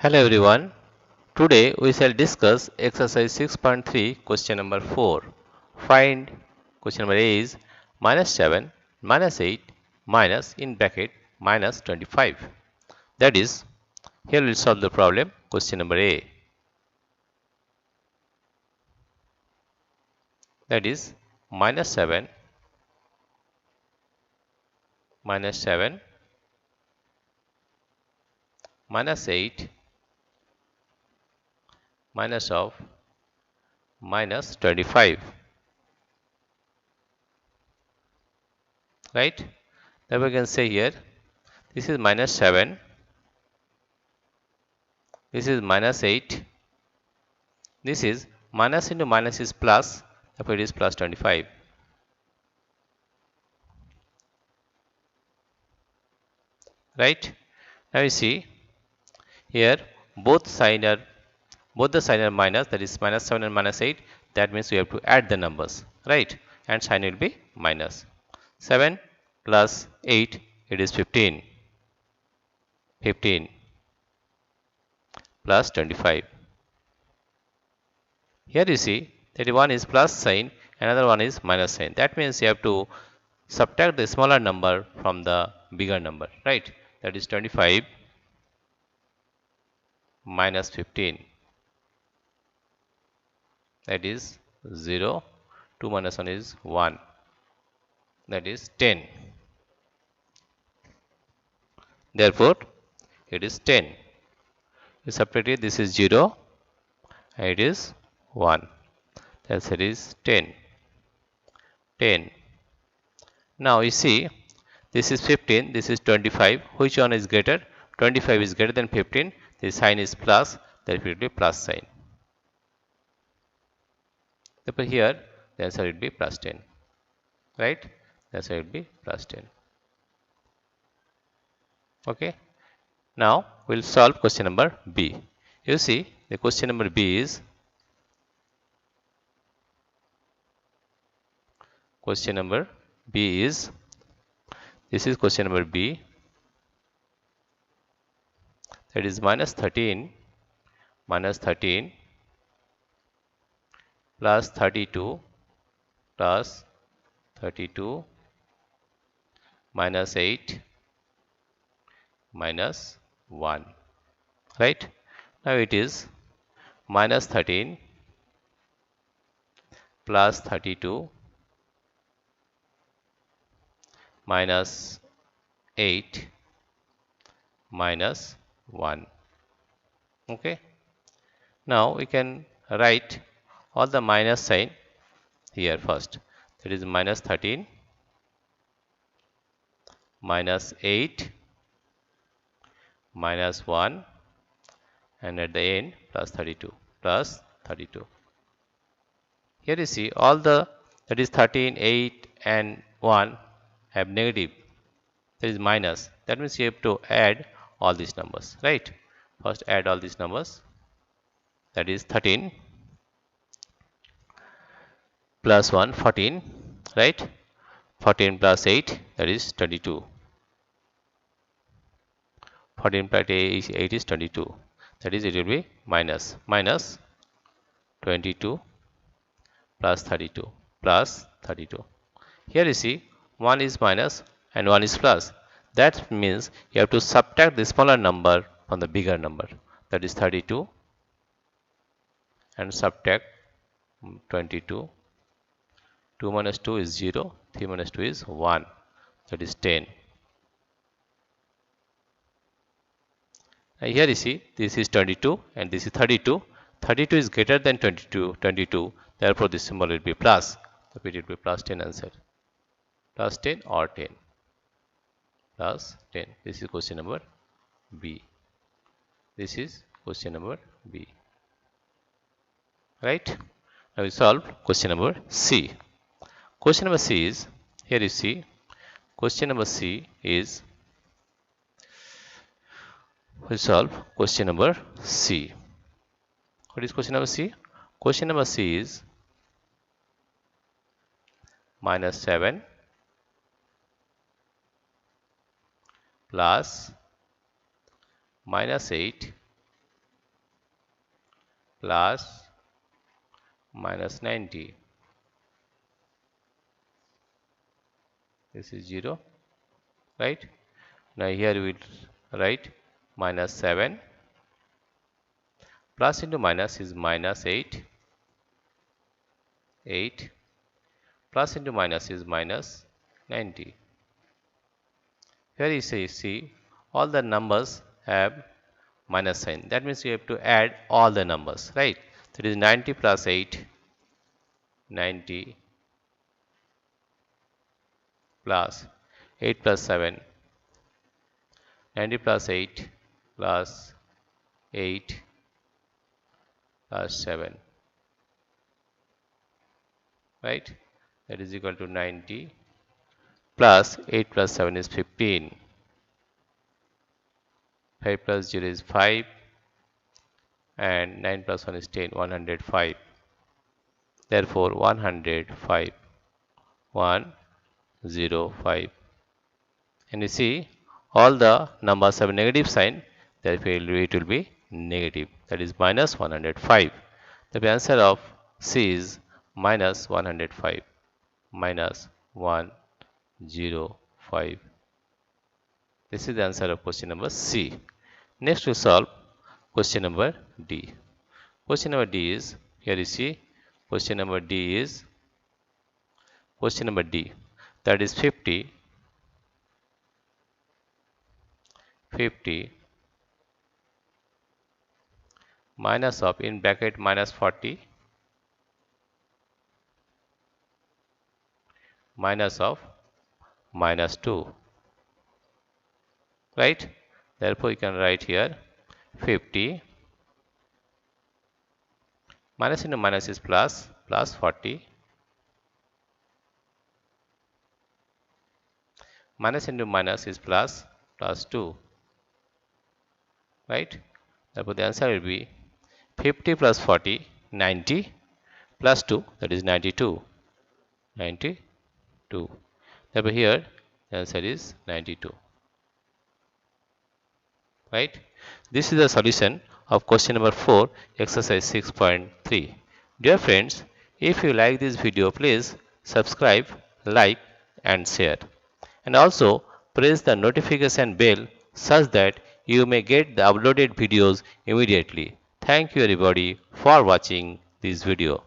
Hello everyone. Today we shall discuss exercise 6.3 question number 4. Find question number A is minus 7 minus 8 minus in bracket minus 25. That is, here we'll solve the problem question number A. That is minus 7 minus 7 minus 8 minus of minus 25. Right? Then we can say here this is minus 7, this is minus 8, this is minus into minus is plus, therefore it is plus 25. Right? Now you see here both the sign are minus, that is minus 7 and minus 8. That means we have to add the numbers, right? And sign will be minus. 7 plus 8, it is 15. 15 plus 25. Here you see that one is plus sign, another one is minus sign. That means you have to subtract the smaller number from the bigger number, right? That is 25 minus 15. That is 0. 2 minus 1 is 1. That is 10. Therefore, it is 10. You subtract it, this is 0 and it is 1. That's it is 10. 10. Now you see, this is 15, this is 25. Which one is greater? 25 is greater than 15. The sign is plus, therefore it will be plus sign. Therefore here, the answer will be plus 10. Right? The answer will be plus 10. Okay. Now we'll solve question number B. You see, the question number B is question number B is, this is question number B, that is minus 13 plus 32 plus 32 minus 8 minus 1. Right? Now it is minus 13 plus 32 minus 8 minus 1. Okay. Now we can write all the minus sign here first. That is minus 13 minus 8 minus 1 and at the end plus 32 plus 32. Here you see all the, that is 13, 8 and 1 have negative, that is minus. That means you have to add all these numbers, right? First add all these numbers, that is 13 plus 1, 14, right? 14 plus 8, that is 22. 14 plus 8 is 22. That is, it will be minus 22 plus 32 plus 32. Here you see 1 is minus and 1 is plus. That means you have to subtract the smaller number from the bigger number. That is 32 and subtract 22. 2 minus 2 is 0. 3 minus 2 is 1. That is 10. And here you see this is 22 and this is 32. 32 is greater than 22. Therefore, this symbol will be plus. So it will be plus 10 answer. Plus 10 or 10. Plus 10. This is question number B. This is question number B. Right? Now we solve question number C. Question number C is, here you see, question number C is, we solve question number C. What is question number C? Question number C is minus 7 plus minus 8 plus minus 90. This is 0, right? Now here we will write minus 7. Plus into minus is minus 8. 8. Plus into minus is minus 90. Here you see all the numbers have minus sign. That means you have to add all the numbers, right? That is 90 plus 8. 90 plus 8 plus 7. 90 plus 8 plus 8 plus 7, right? That is equal to 90 plus 8 plus 7 is 15. 5 plus 0 is 5 and 9 plus 1 is 10, 105. Therefore 105, 105. And you see all the numbers have negative sign, therefore it will be negative, that is minus 105. The answer of C is minus 105, minus 105. This is the answer of question number C. Next we solve question number D. Question number D is, here you see, question number D is, question number D, that is 50, 50 minus of, in bracket, minus 40 minus of minus 2, right? Therefore you can write here 50 minus into minus is plus, plus 40 minus into minus is plus, plus 2, right? Therefore the answer will be 50 plus 40, 90, plus 2, that is 92, 92. Therefore here the answer is 92, right? This is the solution of question number 4, exercise 6.3. Dear friends, if you like this video, please subscribe, like and share. And also press the notification bell such that you may get the uploaded videos immediately. Thank you everybody for watching this video.